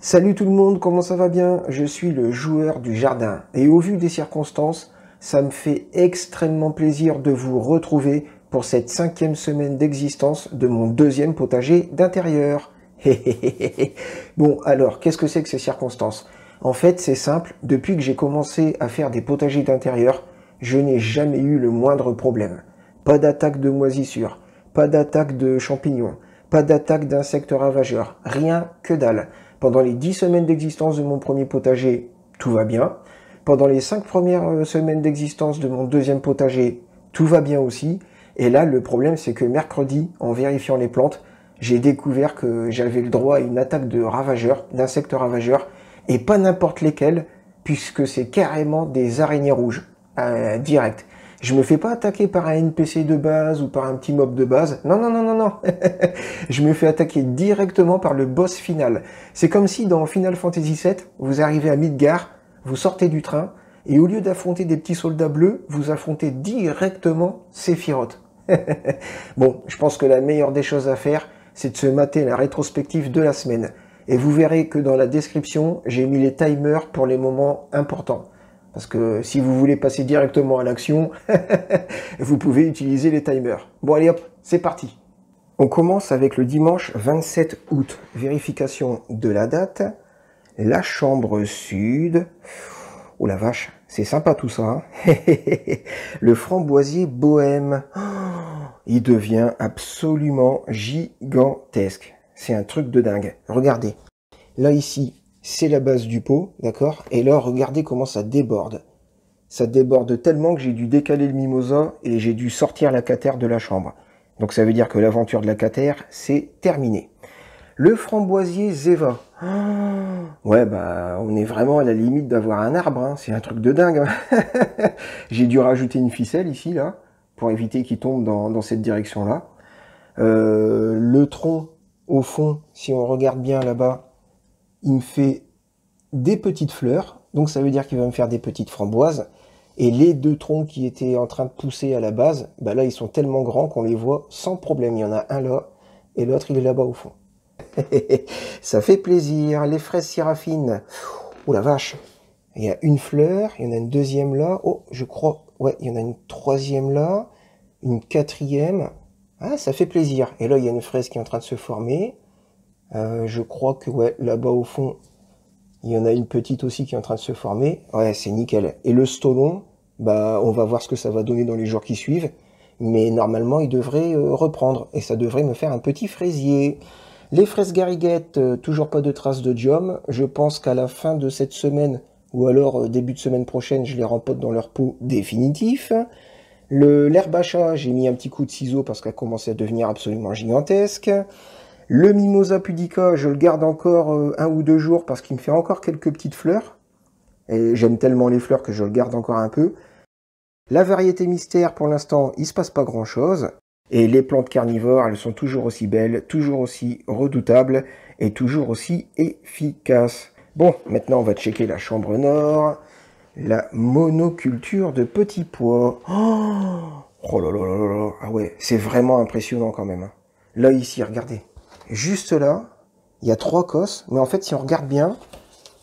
Salut tout le monde, comment ça va bien? Je suis le joueur du jardin et au vu des circonstances, ça me fait extrêmement plaisir de vous retrouver pour cette 5e semaine d'existence de mon 2e potager d'intérieur. Bon, alors, qu'est-ce que c'est que ces circonstances? En fait, c'est simple, depuis que j'ai commencé à faire des potagers d'intérieur, je n'ai jamais eu le moindre problème. Pas d'attaque de moisissure, pas d'attaque de champignons, pas d'attaque d'insectes ravageurs, rien que dalle. Pendant les 10 semaines d'existence de mon premier potager, tout va bien. Pendant les 5 premières semaines d'existence de mon deuxième potager, tout va bien aussi. Et là, le problème, c'est que mercredi, en vérifiant les plantes, j'ai découvert que j'avais le droit à une attaque de ravageurs, d'insectes ravageurs, et pas n'importe lesquels, puisque c'est carrément des araignées rouges, direct. Je me fais pas attaquer par un NPC de base ou par un petit mob de base. Non, non, non, non, non. Je me fais attaquer directement par le boss final. C'est comme si dans Final Fantasy VII, vous arrivez à Midgar, vous sortez du train, et au lieu d'affronter des petits soldats bleus, vous affrontez directement Sephiroth. Bon, je pense que la meilleure des choses à faire, c'est de se mater la rétrospective de la semaine. Et vous verrez que dans la description, j'ai mis les timers pour les moments importants. Parce que si vous voulez passer directement à l'action, vous pouvez utiliser les timers. Bon allez hop, c'est parti. On commence avec le dimanche 27 août. Vérification de la date. La chambre sud. Oh la vache, c'est sympa tout ça. Hein. Le framboisier bohème. Il devient absolument gigantesque. C'est un truc de dingue. Regardez. Là ici, c'est la base du pot, d'accord? Et là, regardez comment ça déborde. Ça déborde tellement que j'ai dû décaler le mimosa et j'ai dû sortir la catère de la chambre. Donc ça veut dire que l'aventure de la catère, c'est terminé. Le framboisier Zeva. Ouais, bah, on est vraiment à la limite d'avoir un arbre, hein. C'est un truc de dingue. Hein. J'ai dû rajouter une ficelle ici, là, pour éviter qu'il tombe dans cette direction-là. Le tronc, au fond, si on regarde bien là-bas, il me fait des petites fleurs, donc ça veut dire qu'il va me faire des petites framboises. Et les deux troncs qui étaient en train de pousser à la base, bah là ils sont tellement grands qu'on les voit sans problème. Il y en a un là, et l'autre il est là-bas au fond. Ça fait plaisir. Les fraises Séraphine. Oh la vache. Il y a une fleur, il y en a une deuxième là. Oh, je crois, ouais, il y en a une troisième là, une quatrième. Ah, ça fait plaisir. Et là il y a une fraise qui est en train de se former. Je crois que ouais, là-bas au fond, il y en a une petite aussi qui est en train de se former. Ouais, c'est nickel. Et le stolon, bah, on va voir ce que ça va donner dans les jours qui suivent. Mais normalement, il devrait reprendre. Et ça devrait me faire un petit fraisier. Les fraises gariguettes, toujours pas de traces de dium. Je pense qu'à la fin de cette semaine, ou alors début de semaine prochaine, je les rempote dans leur pot définitif. L'herbe à chat, j'ai mis un petit coup de ciseau parce qu'elle commençait à devenir absolument gigantesque. Le Mimosa pudica, je le garde encore 1 ou 2 jours parce qu'il me fait encore quelques petites fleurs. Et j'aime tellement les fleurs que je le garde encore un peu. La variété mystère, pour l'instant, il se passe pas grand chose. Et les plantes carnivores, elles sont toujours aussi belles, toujours aussi redoutables et toujours aussi efficaces. Bon, maintenant on va checker la chambre nord. La monoculture de petits pois. Oh là là là là. Ah ouais, c'est vraiment impressionnant quand même. Là ici, regardez. Juste là, il y a 3 cosses, mais en fait, si on regarde bien,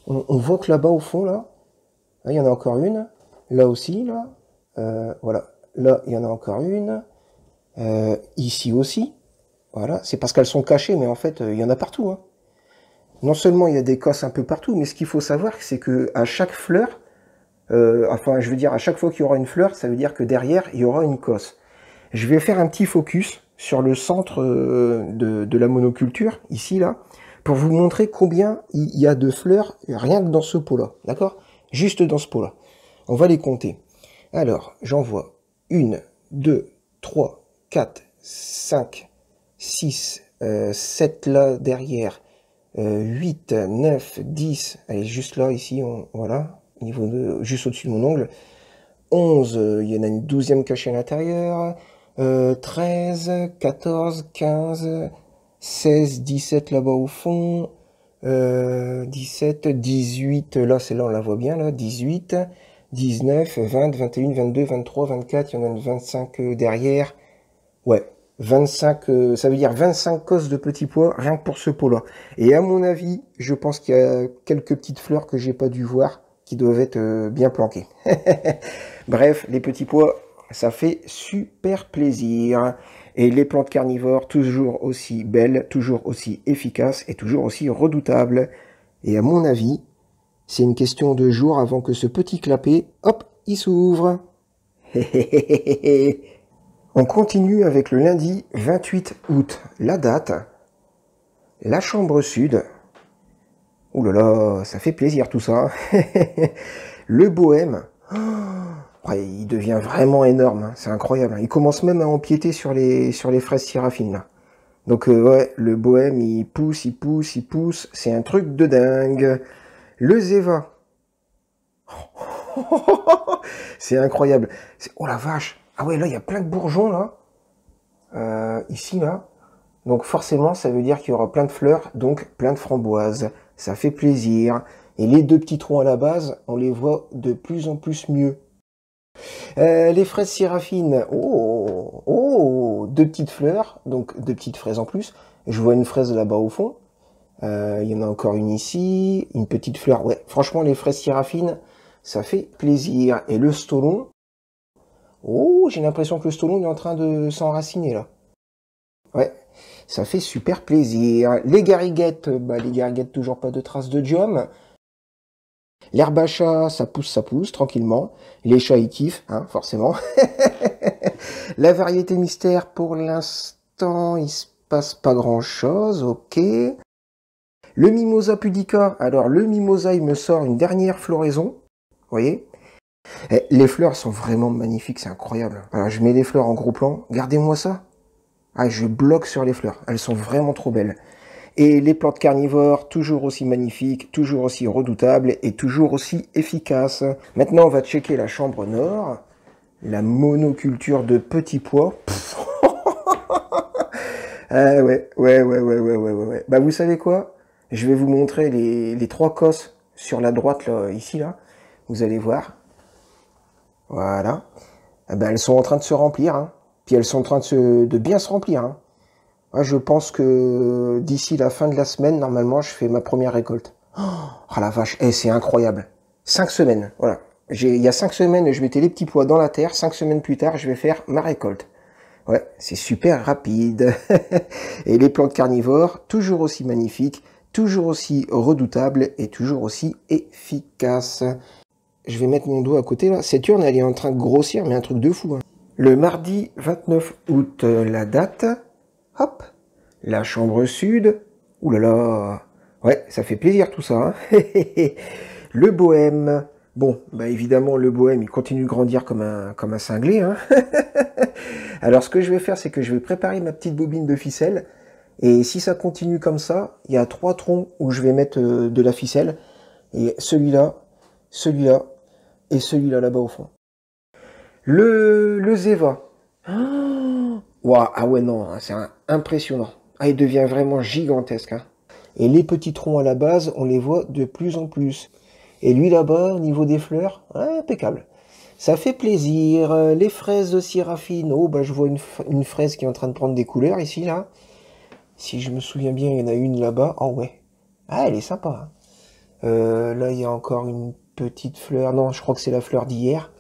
on voit que là-bas, au fond, là, il y en a encore une. Là aussi, là. Voilà. Là, il y en a encore une. Ici aussi. Voilà. C'est parce qu'elles sont cachées, mais en fait, il y en a partout. Hein. Non seulement il y a des cosses un peu partout, mais ce qu'il faut savoir, c'est que à chaque fleur, enfin, je veux dire, à chaque fois qu'il y aura une fleur, ça veut dire que derrière, il y aura une cosse. Je vais faire un petit focus sur le centre de la monoculture, ici, là, pour vous montrer combien il y a de fleurs rien que dans ce pot-là, d'accord? Juste dans ce pot-là. On va les compter. Alors, j'en vois 1, 2, 3, 4, 5, 6, 7 là derrière, 8, 9, 10, allez, juste là, ici, voilà, niveau de, juste au-dessus de mon ongle, 11, il y en a une 12e cachée à l'intérieur, 13, 14, 15, 16, 17 là-bas au fond, 17, 18, là, c'est là, on la voit bien, là, 18, 19, 20, 21, 22, 23, 24, il y en a une 25 derrière. Ouais, 25, ça veut dire 25 cosses de petits pois, rien que pour ce pot-là. Et à mon avis, je pense qu'il y a quelques petites fleurs que j'ai pas dû voir, qui doivent être bien planquées. Bref, les petits pois, ça fait super plaisir. Et les plantes carnivores, toujours aussi belles, toujours aussi efficaces et toujours aussi redoutables. Et à mon avis, c'est une question de jours avant que ce petit clapet, hop, il s'ouvre. On continue avec le lundi 28 août. La date, la chambre sud. Ouh là là, ça fait plaisir tout ça. Le bohème. Ouais, il devient vraiment énorme, hein. C'est incroyable. Il commence même à empiéter sur les fraises Séraphin là. Donc ouais, le bohème, il pousse, il pousse, il pousse. C'est un truc de dingue. Le Zeva. C'est incroyable. Oh la vache. Ah ouais, là, il y a plein de bourgeons, là. Ici, là. Donc forcément, ça veut dire qu'il y aura plein de fleurs, donc plein de framboises. Ça fait plaisir. Et les deux petits troncs à la base, on les voit de plus en plus mieux. Les fraises Séraphin, oh, deux petites fleurs, donc deux petites fraises en plus. Je vois une fraise là-bas au fond. Il y en a encore une ici, une petite fleur. Ouais, franchement, les fraises Séraphin, ça fait plaisir. Et le stolon, oh, j'ai l'impression que le stolon est en train de s'enraciner là. Ouais, ça fait super plaisir. Les gariguettes, les gariguettes, toujours pas de traces de dium. L'herbe à chat, ça pousse, tranquillement. Les chats, ils kiffent, hein, forcément. La variété mystère, pour l'instant, il se passe pas grand-chose, ok. Le mimosa pudica, alors le mimosa, il me sort une dernière floraison, vous voyez. Les fleurs sont vraiment magnifiques, c'est incroyable. Alors, je mets les fleurs en gros plan, regardez-moi ça. Ah, je bloque sur les fleurs, elles sont vraiment trop belles. Et les plantes carnivores, toujours aussi magnifiques, toujours aussi redoutables et toujours aussi efficaces. Maintenant, on va checker la chambre nord. La monoculture de petits pois. Ah ouais. Bah vous savez quoi? Je vais vous montrer les trois cosses sur la droite, là, ici, là. Vous allez voir. Voilà. Ah ben, elles sont en train de se remplir, hein. Puis elles sont en train de bien se remplir, hein. Moi, je pense que d'ici la fin de la semaine, normalement, je fais ma première récolte. Oh la vache, c'est incroyable. 5 semaines, voilà. Il y a 5 semaines, je mettais les petits pois dans la terre. 5 semaines plus tard, je vais faire ma récolte. Ouais, c'est super rapide. Et les plantes carnivores, toujours aussi magnifiques, toujours aussi redoutables et toujours aussi efficaces. Je vais mettre mon dos à côté, là. Cette urne, elle est en train de grossir, mais un truc de fou, hein. Le mardi 29 août, la date... Hop, la chambre sud. Ouh là là. Ouais, ça fait plaisir tout ça, hein. Le bohème. Bon, bah évidemment, le bohème, il continue de grandir comme un cinglé, hein. Alors, ce que je vais faire, c'est que je vais préparer ma petite bobine de ficelle. Et si ça continue comme ça, il y a 3 troncs où je vais mettre de la ficelle. Et celui-là, celui-là, et celui-là là-bas au fond. Le Zeva. Wow, ah ouais, non, c'est impressionnant. Ah, il devient vraiment gigantesque, hein. Et les petits troncs à la base, on les voit de plus en plus. Et lui là-bas, au niveau des fleurs, impeccable. Ça fait plaisir. Les fraises de Séraphin, oh, bah je vois une fraise qui est en train de prendre des couleurs ici, là. Si je me souviens bien, il y en a une là-bas. Oh ouais. Ah, elle est sympa, hein. Là, il y a encore une petite fleur. Non, je crois que c'est la fleur d'hier.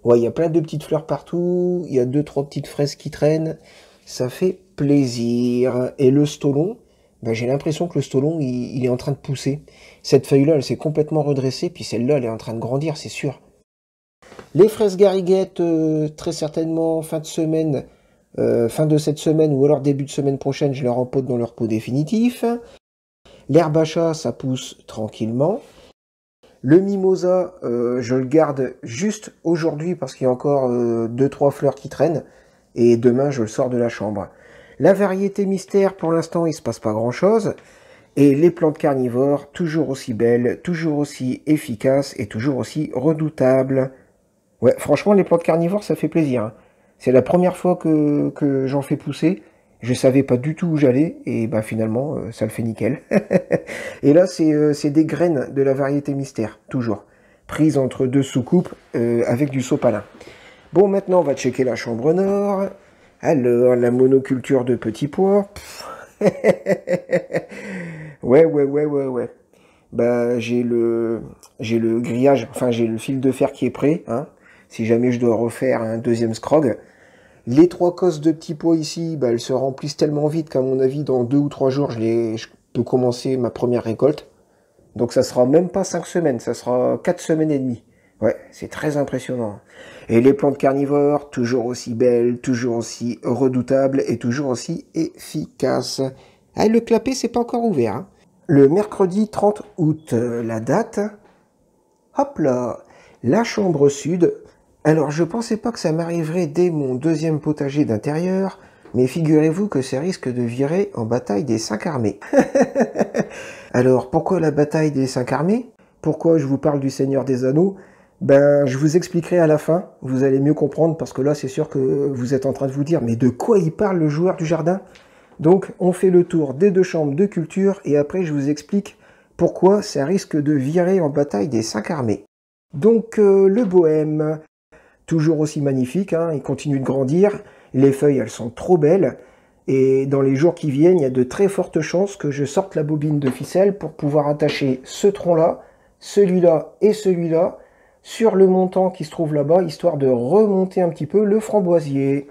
Ouais, il y a plein de petites fleurs partout. Il y a 2-3 petites fraises qui traînent. Ça fait plaisir. Et le stolon, ben, j'ai l'impression que le stolon, il est en train de pousser. Cette feuille-là, elle s'est complètement redressée. Puis celle-là, elle est en train de grandir, c'est sûr. Les fraises gariguettes, très certainement, fin de semaine, fin de cette semaine ou alors début de semaine prochaine, je les rempote dans leur pot définitif. L'herbe à chat, ça pousse tranquillement. Le mimosa, je le garde juste aujourd'hui parce qu'il y a encore 2-3 fleurs qui traînent. Et demain, je le sors de la chambre. La variété mystère, pour l'instant, il se passe pas grand-chose. Et les plantes carnivores, toujours aussi belles, toujours aussi efficaces et toujours aussi redoutables. Ouais, franchement, les plantes carnivores, ça fait plaisir, hein. C'est la première fois que j'en fais pousser. Je savais pas du tout où j'allais, et bah finalement, ça le fait nickel. Et là, c'est des graines de la variété mystère, toujours. Prises entre 2 soucoupes avec du sopalin. Bon, maintenant, on va checker la chambre nord. Alors, la monoculture de petits pois. Ouais. Bah, j'ai le grillage, enfin, j'ai le fil de fer qui est prêt, hein. Si jamais je dois refaire un deuxième scrog. Les 3 cosses de petits pois ici, bah, elles se remplissent tellement vite qu'à mon avis, dans 2 ou 3 jours, je peux commencer ma première récolte. Donc ça sera même pas 5 semaines, ça sera 4 semaines et demie. Ouais, c'est très impressionnant. Et les plantes carnivores, toujours aussi belles, toujours aussi redoutables et toujours aussi efficaces. Ah, le clapet, c'est pas encore ouvert, hein. Le mercredi 30 août, la date. Hop là, la chambre sud. Alors, je pensais pas que ça m'arriverait dès mon deuxième potager d'intérieur, mais figurez-vous que ça risque de virer en bataille des 5 armées. Alors, pourquoi la bataille des 5 armées? Pourquoi je vous parle du Seigneur des Anneaux? Ben, je vous expliquerai à la fin, vous allez mieux comprendre, parce que là, c'est sûr que vous êtes en train de vous dire, mais de quoi il parle le joueur du jardin? Donc, on fait le tour des 2 chambres de culture, et après, je vous explique pourquoi ça risque de virer en bataille des 5 armées. Donc, le bohème, toujours aussi magnifique, hein, il continue de grandir, les feuilles, elles sont trop belles, et dans les jours qui viennent, il y a de très fortes chances que je sorte la bobine de ficelle pour pouvoir attacher ce tronc-là, celui-là et celui-là, sur le montant qui se trouve là-bas, histoire de remonter un petit peu le framboisier.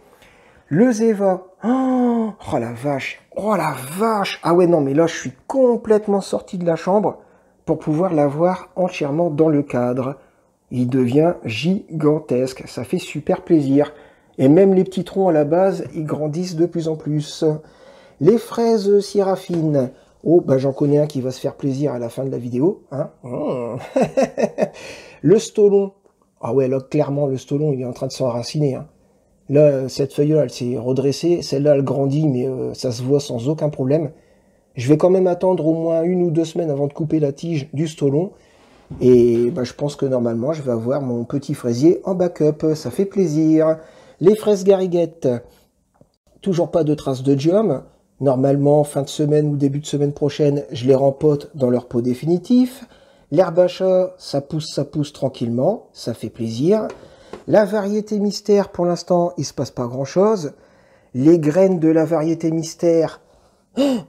Le Zeva. Oh la vache. Oh la vache. Ah ouais, non, mais là, je suis complètement sorti de la chambre pour pouvoir l'avoir entièrement dans le cadre. Il devient gigantesque. Ça fait super plaisir. Et même les petits troncs à la base, ils grandissent de plus en plus. Les fraises Syrafine. Oh, bah j'en connais un qui va se faire plaisir à la fin de la vidéo, hein. Le stolon. Ah ouais, là, clairement, le stolon, il est en train de s'enraciner, hein. Là, cette feuille-là, elle s'est redressée. Celle-là, elle grandit, mais ça se voit sans aucun problème. Je vais quand même attendre au moins 1 ou 2 semaines avant de couper la tige du stolon. Et bah, je pense que normalement, je vais avoir mon petit fraisier en backup. Ça fait plaisir. Les fraises gariguettes. Toujours pas de traces de dium. Normalement, fin de semaine ou début de semaine prochaine, je les rempote dans leur pot définitif. L'herbe à chat, ça pousse tranquillement. Ça fait plaisir. La variété mystère, pour l'instant, il se passe pas grand-chose. Les graines de la variété mystère...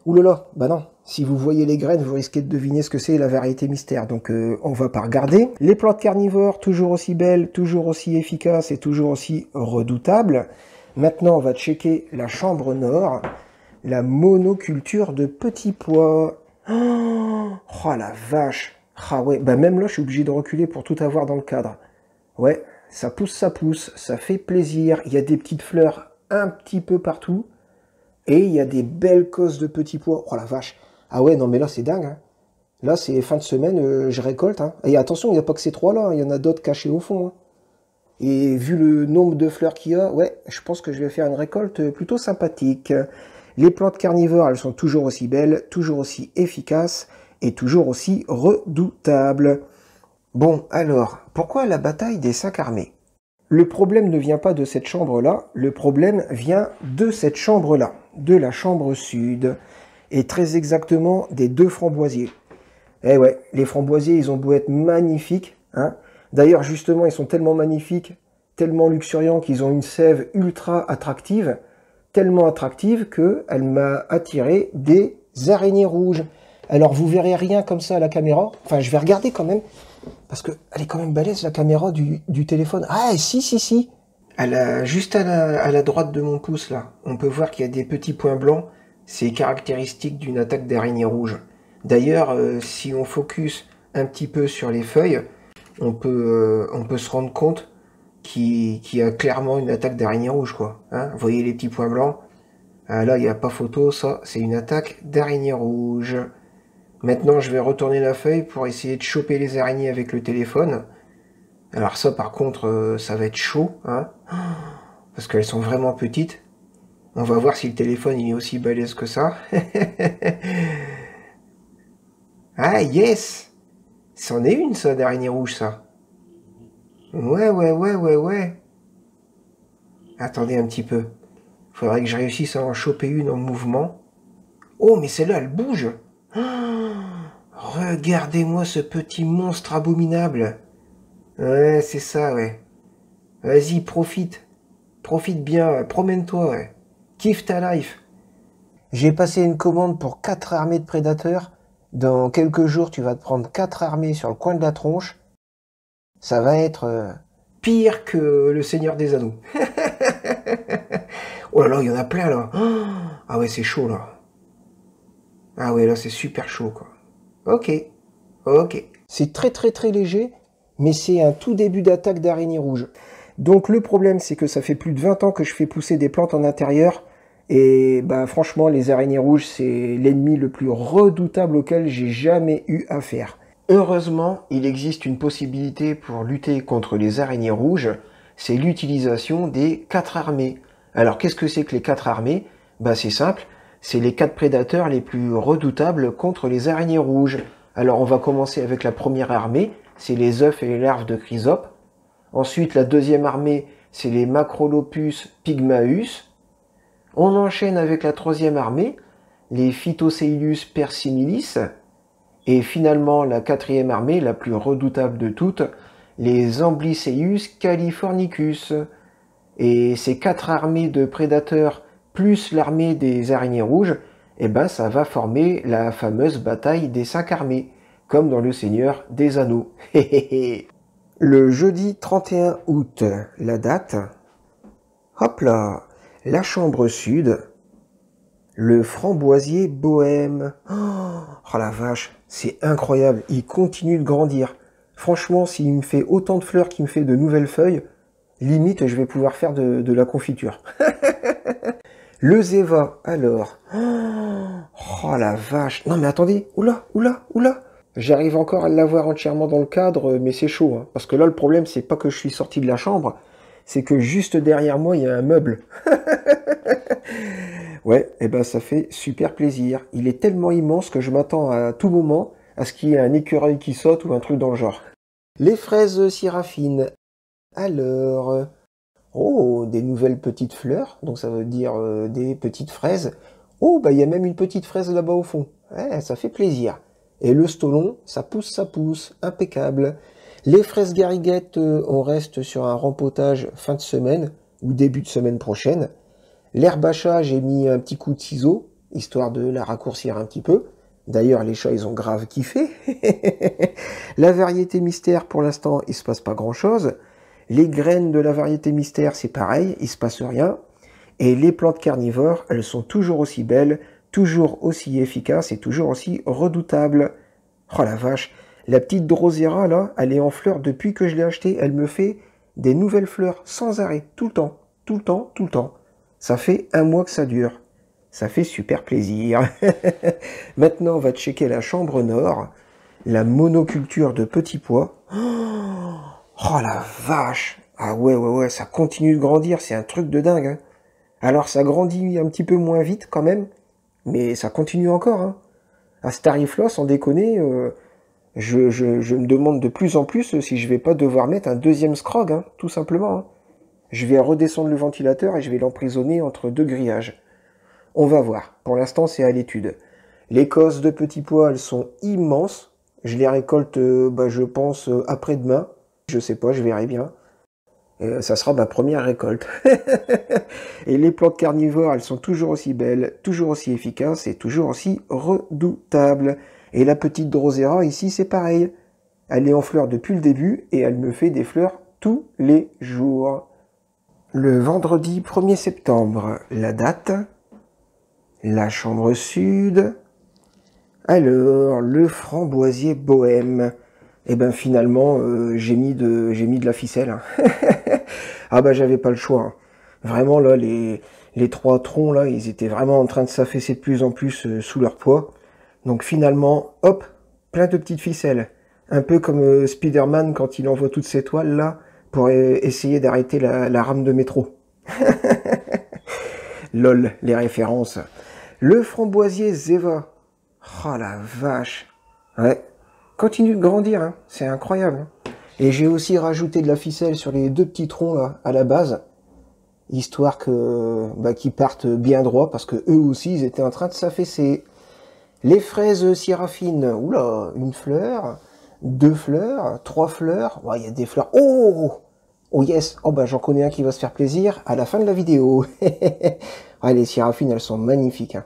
Oulala, bah non. Si vous voyez les graines, vous risquez de deviner ce que c'est la variété mystère. Donc, on va pas regarder. Les plantes carnivores, toujours aussi belles, toujours aussi efficaces et toujours aussi redoutables. Maintenant, on va checker la chambre nord. La monoculture de petits pois. Oh la vache. Ah ouais, bah même là, je suis obligé de reculer pour tout avoir dans le cadre. Ouais, ça pousse, ça fait plaisir. Il y a des petites fleurs un petit peu partout. Et il y a des belles cosses de petits pois. Oh la vache. Ah ouais, non mais là c'est dingue, hein. Là c'est fin de semaine, je récolte, hein. Et attention, il n'y a pas que ces 3 là, il y en a d'autres cachés au fond, hein. Et vu le nombre de fleurs qu'il y a, ouais, je pense que je vais faire une récolte plutôt sympathique. Les plantes carnivores, elles sont toujours aussi belles, toujours aussi efficaces et toujours aussi redoutables. Bon, alors, pourquoi la bataille des 5 armées? Le problème ne vient pas de cette chambre-là, le problème vient de cette chambre-là, de la chambre sud, et très exactement des 2 framboisiers. Eh ouais, les framboisiers, ils ont beau être magnifiques, hein. D'ailleurs, justement, ils sont tellement magnifiques, tellement luxuriants qu'ils ont une sève ultra attractive, tellement attractive qu'elle m'a attiré des araignées rouges. Alors, vous verrez rien comme ça à la caméra. Enfin, je vais regarder quand même, parce qu'elle est quand même balèze, la caméra du téléphone. Ah, si. Juste à la droite de mon pouce, là, on peut voir qu'il y a des petits points blancs. C'est caractéristique d'une attaque d'araignée rouge. D'ailleurs, si on focus un petit peu sur les feuilles, on peut se rendre compte qu'il y a clairement une attaque d'araignée rouge, quoi. Hein, vous voyez les petits points blancs? Ah, là, il n'y a pas photo, ça, c'est une attaque d'araignée rouge. Maintenant, je vais retourner la feuille pour essayer de choper les araignées avec le téléphone. Alors ça, par contre, ça va être chaud, hein, parce qu'elles sont vraiment petites. On va voir si le téléphone il est aussi balèze que ça. Ah, yes! C'en est une, ça, d'araignée rouge, ça. Ouais. Attendez un petit peu. Faudrait que je réussisse à en choper une en mouvement. Oh, mais celle-là, elle bouge! Regardez-moi ce petit monstre abominable. Ouais, c'est ça, ouais. Vas-y, profite. Profite bien, promène-toi, ouais. Kiffe ta life. J'ai passé une commande pour 4 armées de prédateurs. Dans quelques jours, tu vas te prendre 4 armées sur le coin de la tronche. Ça va être pire que le Seigneur des Anneaux. Oh là là, il y en a plein là. Ah ouais, c'est chaud là. Ah ouais, là c'est super chaud quoi. Ok, ok. C'est très très très léger, mais c'est un tout début d'attaque d'araignée rouge. Donc le problème c'est que ça fait plus de 20 ans que je fais pousser des plantes en intérieur. Et bah franchement, les araignées rouges, c'est l'ennemi le plus redoutable auquel j'ai jamais eu affaire. Heureusement, il existe une possibilité pour lutter contre les araignées rouges, c'est l'utilisation des 4 armées. Alors qu'est-ce que c'est que les 4 armées? Bah c'est simple, c'est les 4 prédateurs les plus redoutables contre les araignées rouges. Alors on va commencer avec la première armée, c'est les œufs et les larves de chrysope. Ensuite la deuxième armée, c'est les Macrolopus pygmaeus. On enchaîne avec la troisième armée, les Phytoceius persimilis. Et finalement, la quatrième armée, la plus redoutable de toutes, les Amblyseius californicus. Et ces 4 armées de prédateurs, plus l'armée des araignées rouges, eh ben, ça va former la fameuse bataille des 5 armées, comme dans le Seigneur des Anneaux. Le jeudi 31 août, la date. Hop là, la chambre sud. Le framboisier bohème. Oh la vache, c'est incroyable. Il continue de grandir. Franchement, s'il me fait autant de fleurs qu'il me fait de nouvelles feuilles, limite, je vais pouvoir faire de la confiture. Le zéva, alors. Oh la vache. Non mais attendez. Oula, oula, oula. J'arrive encore à l'avoir entièrement dans le cadre, mais c'est chaud. Hein, parce que là, le problème, c'est pas que je suis sorti de la chambre, c'est que juste derrière moi, il y a un meuble. Ouais, et ben ça fait super plaisir. Il est tellement immense que je m'attends à tout moment à ce qu'il y ait un écureuil qui saute ou un truc dans le genre. Les fraises Siraphine. Alors, oh, des nouvelles petites fleurs, donc ça veut dire des petites fraises. Oh, bah il y a même une petite fraise là-bas au fond. Ouais, ça fait plaisir. Et le stolon, ça pousse, impeccable. Les fraises gariguettes, on reste sur un rempotage fin de semaine ou début de semaine prochaine. L'herbe à chat, j'ai mis un petit coup de ciseau, histoire de la raccourcir un petit peu. D'ailleurs, les chats, ils ont grave kiffé. La variété mystère, pour l'instant, il se passe pas grand-chose. Les graines de la variété mystère, c'est pareil, il se passe rien. Et les plantes carnivores, elles sont toujours aussi belles, toujours aussi efficaces et toujours aussi redoutables. Oh la vache, la petite Drosera, là, elle est en fleurs depuis que je l'ai achetée. Elle me fait des nouvelles fleurs sans arrêt, tout le temps, tout le temps, tout le temps. Ça fait 1 mois que ça dure. Ça fait super plaisir. Maintenant, on va checker la chambre nord. La monoculture de petits pois. Oh la vache. Ah ouais, ça continue de grandir. C'est un truc de dingue. Hein. Alors, ça grandit un petit peu moins vite quand même. Mais ça continue encore. Hein. À ce tarif-là, sans déconner, je me demande de plus en plus si je vais pas devoir mettre un deuxième scrog. Hein, tout simplement. Hein. Je vais redescendre le ventilateur et je vais l'emprisonner entre 2 grillages. On va voir. Pour l'instant, c'est à l'étude. Les cosses de petits pois, elles sont immenses. Je les récolte, je pense, après-demain. Je sais pas, je verrai bien. Ça sera ma première récolte. Et les plantes carnivores, elles sont toujours aussi belles, toujours aussi efficaces et toujours aussi redoutables. Et la petite Drosera, ici, c'est pareil. Elle est en fleurs depuis le début et elle me fait des fleurs tous les jours. Le vendredi 1er septembre, la date, la chambre sud, alors le framboisier bohème. Et ben finalement, j'ai mis de la ficelle. Hein. Ah bah j'avais pas le choix. Hein. Vraiment là, les 3 troncs là, ils étaient vraiment en train de s'affaisser de plus en plus sous leur poids. Donc finalement, hop, plein de petites ficelles. Un peu comme Spider-Man quand il envoie toutes ses toiles là, pour essayer d'arrêter la rame de métro. Lol, les références. Le framboisier Zeva. Oh la vache. Ouais, continue de grandir, hein. C'est incroyable. Hein. Et j'ai aussi rajouté de la ficelle sur les 2 petits troncs là, à la base. Histoire que qu'ils partent bien droit, parce que eux aussi, ils étaient en train de s'affaisser. Les fraises Siraphine. Oula, 1 fleur, 2 fleurs, 3 fleurs. Il y a des fleurs. Oh! Oh yes, oh bah j'en connais un qui va se faire plaisir à la fin de la vidéo. Ouais, les Seraphines, elles sont magnifiques, hein.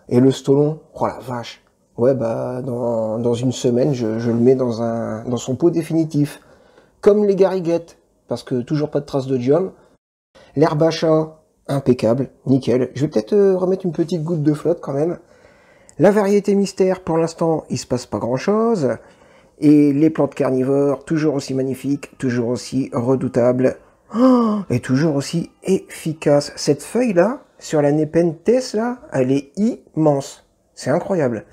Et le Stolon, oh la vache. Ouais, bah dans une semaine, je le mets dans son pot définitif. Comme les Gariguettes, parce que toujours pas de traces de dium. L'herbe à chat, impeccable, nickel. Je vais peut-être remettre une petite goutte de flotte quand même. La variété mystère, pour l'instant, il se passe pas grand-chose. Et les plantes carnivores, toujours aussi magnifiques, toujours aussi redoutables, oh, et toujours aussi efficaces. Cette feuille-là, sur la Nepenthes, là, elle est immense. C'est incroyable.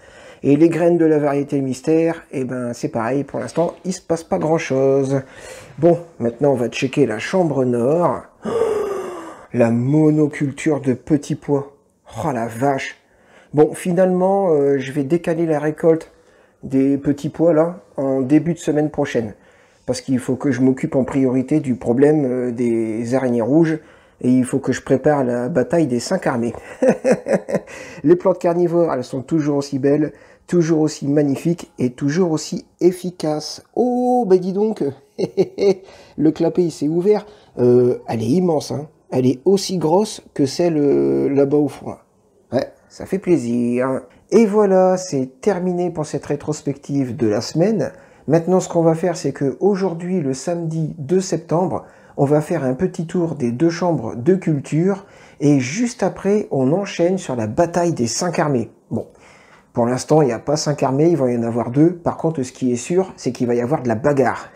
Et les graines de la variété mystère, eh ben c'est pareil, pour l'instant, il se passe pas grand-chose. Bon, maintenant on va checker la chambre nord. Oh, la monoculture de petits pois. Oh la vache. Bon, finalement, je vais décaler la récolte des petits pois là en début de semaine prochaine. Parce qu'il faut que je m'occupe en priorité du problème des araignées rouges. Et il faut que je prépare la bataille des 5 armées. Les plantes carnivores, elles sont toujours aussi belles, toujours aussi magnifiques et toujours aussi efficaces. Oh, ben dis donc, le clapet il s'est ouvert. Elle est immense, hein. Elle est aussi grosse que celle là-bas au fond. Ouais, ça fait plaisir. Et voilà, c'est terminé pour cette rétrospective de la semaine. Maintenant, ce qu'on va faire, c'est que aujourd'hui, le samedi 2 septembre, on va faire un petit tour des 2 chambres de culture. Et juste après, on enchaîne sur la bataille des 5 armées. Bon, pour l'instant, il n'y a pas 5 armées, il va y en avoir 2. Par contre, ce qui est sûr, c'est qu'il va y avoir de la bagarre.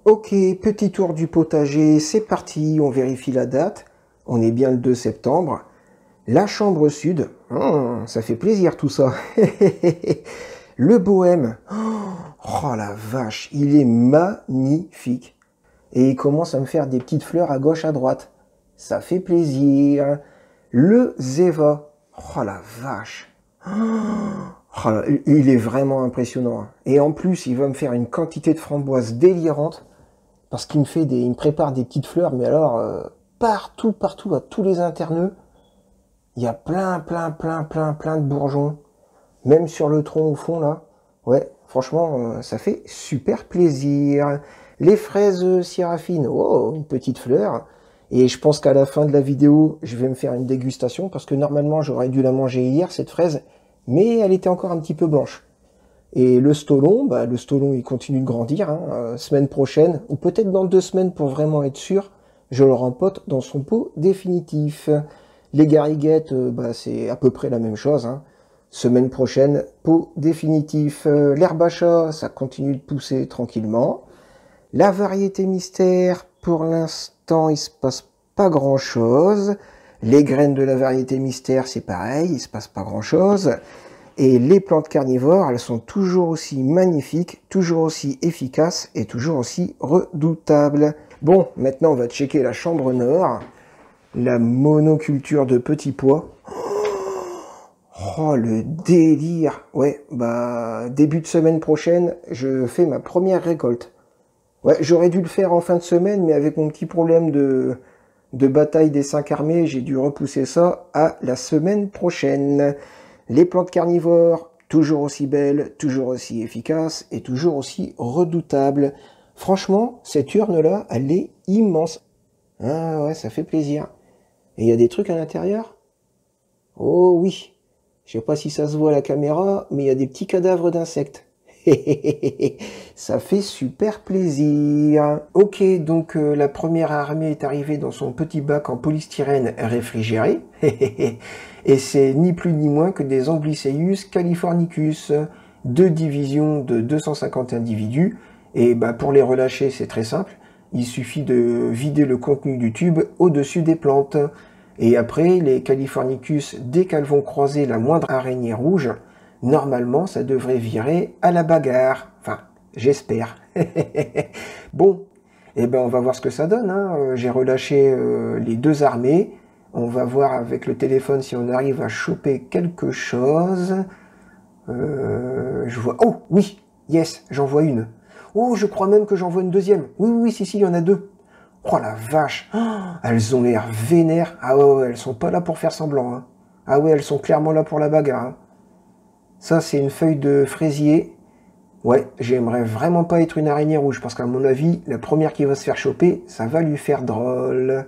Ok, petit tour du potager, c'est parti. On vérifie la date. On est bien le 2 septembre. La chambre sud, ça fait plaisir tout ça. Le bohème, oh la vache, il est magnifique. Et il commence à me faire des petites fleurs à gauche, à droite. Ça fait plaisir. Le Zéva, oh la vache. Oh, il est vraiment impressionnant. Et en plus, il va me faire une quantité de framboises délirantes. Parce qu'il me prépare des petites fleurs, mais alors, partout, à tous les interneux. Il y a plein de bourgeons. Même sur le tronc au fond, là. Ouais, franchement, ça fait super plaisir. Les fraises Seraphines, oh, une petite fleur. Et je pense qu'à la fin de la vidéo, je vais me faire une dégustation. Parce que normalement, j'aurais dû la manger hier, cette fraise. Mais elle était encore un petit peu blanche. Et le Stolon, bah, le Stolon, il continue de grandir. Hein. Semaine prochaine, ou peut-être dans 2 semaines pour vraiment être sûr, je le rempote dans son pot définitif. Les Gariguettes, bah, c'est à peu près la même chose. Hein. Semaine prochaine, pot définitif. L'herbe à chat, ça continue de pousser tranquillement. La variété mystère, pour l'instant, il se passe pas grand-chose. Les graines de la variété mystère, c'est pareil, il se passe pas grand-chose. Et les plantes carnivores, elles sont toujours aussi magnifiques, toujours aussi efficaces et toujours aussi redoutables. Bon, maintenant, on va checker la chambre nord. La monoculture de petits pois. Oh, le délire. Ouais, bah, début de semaine prochaine, je fais ma première récolte. Ouais, j'aurais dû le faire en fin de semaine, mais avec mon petit problème de bataille des 5 armées, j'ai dû repousser ça à la semaine prochaine. Les plantes carnivores, toujours aussi belles, toujours aussi efficaces et toujours aussi redoutables. Franchement, cette urne-là, elle est immense. Ah ouais, ça fait plaisir. Et il y a des trucs à l'intérieur? Oh oui. Je sais pas si ça se voit à la caméra, mais il y a des petits cadavres d'insectes. Ça fait super plaisir. Ok, donc la première armée est arrivée dans son petit bac en polystyrène réfrigéré. Et c'est ni plus ni moins que des Amblyceus californicus. 2 divisions de 250 individus. Et bah, pour les relâcher, c'est très simple. Il suffit de vider le contenu du tube au-dessus des plantes. Et après, les Californicus, dès qu'elles vont croiser la moindre araignée rouge, normalement, ça devrait virer à la bagarre. Enfin, j'espère. Bon, eh ben, on va voir ce que ça donne. Hein. J'ai relâché les 2 armées. On va voir avec le téléphone si on arrive à choper quelque chose. Je vois... Oh, oui, yes, j'en vois une. Oh, je crois même que j'en vois une deuxième. Oui, si, il y en a 2. Oh la vache, oh, elles ont l'air vénères. Ah ouais, elles sont pas là pour faire semblant. Hein. Ah ouais, elles sont clairement là pour la bagarre. Hein. Ça, c'est une feuille de fraisier. Ouais, j'aimerais vraiment pas être une araignée rouge, parce qu'à mon avis, la première qui va se faire choper, ça va lui faire drôle.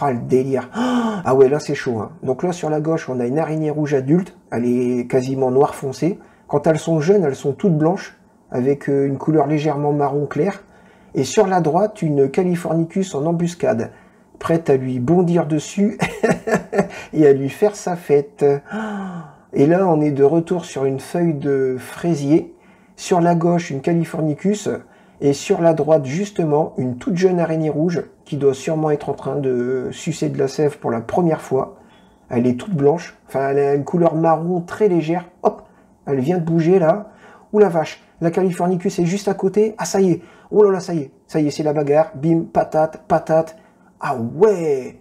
Ah, le délire. Ah ouais, là c'est chaud. Hein. Donc là, sur la gauche, on a une araignée rouge adulte. Elle est quasiment noire foncée. Quand elles sont jeunes, elles sont toutes blanches, avec une couleur légèrement marron clair. Et sur la droite, une Californicus en embuscade, prête à lui bondir dessus et à lui faire sa fête. Et là, on est de retour sur une feuille de fraisier. Sur la gauche, une Californicus. Et sur la droite, justement, une toute jeune araignée rouge qui doit sûrement être en train de sucer de la sève pour la première fois. Elle est toute blanche. Enfin, elle a une couleur marron très légère. Hop, elle vient de bouger là. Ouh la vache, la Californicus est juste à côté. Ah, ça y est. Oh là là, ça y est. Ça y est, c'est la bagarre. Bim, patate, patate. Ah ouais.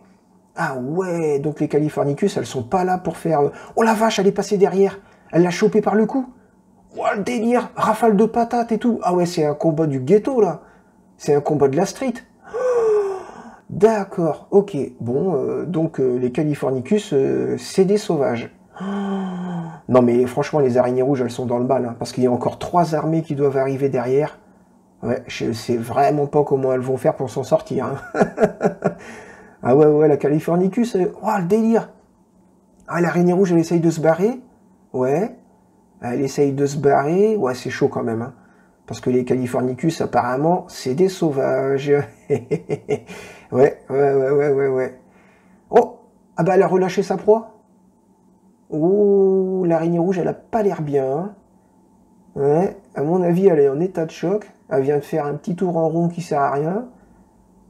Ah ouais. Donc les Californicus, elles sont pas là pour faire... Oh la vache, elle est passée derrière. Elle l'a chopé par le cou. Oh le délire, rafale de patates et tout. Ah ouais, c'est un combat du ghetto là. C'est un combat de la street. D'accord, ok. Bon, donc les Californicus, c'est des sauvages. Non mais franchement, les araignées rouges, elles sont dans le mal. Hein, parce qu'il y a encore 3 armées qui doivent arriver derrière. Ouais, je sais vraiment pas comment elles vont faire pour s'en sortir. Hein. Ah ouais, ouais, la Californicus, oh le délire. Ah, l'araignée rouge, elle essaye de se barrer. Ouais. Elle essaye de se barrer. Ouais, c'est chaud quand même. Hein. Parce que les Californicus, apparemment, c'est des sauvages. Ouais. Oh! Ah bah, elle a relâché sa proie. Oh, l'araignée rouge, elle a pas l'air bien. Hein. Ouais, à mon avis, elle est en état de choc. Elle vient de faire un petit tour en rond qui sert à rien.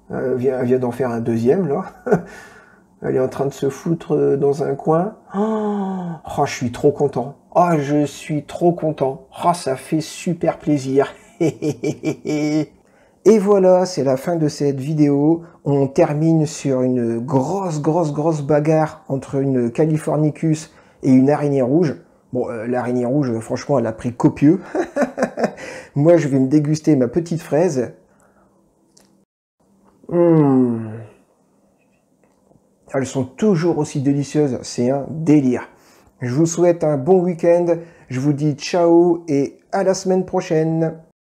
Elle vient d'en faire un deuxième, là. Elle est en train de se foutre dans un coin. Oh, je suis trop content. Oh, je suis trop content. Oh, ça fait super plaisir. Et voilà, c'est la fin de cette vidéo. On termine sur une grosse bagarre entre une Californicus et une araignée rouge. Bon, l'araignée rouge, franchement, elle a pris copieux. Moi, je vais me déguster ma petite fraise. Elles sont toujours aussi délicieuses, c'est un délire. Je vous souhaite un bon week-end, je vous dis ciao et à la semaine prochaine.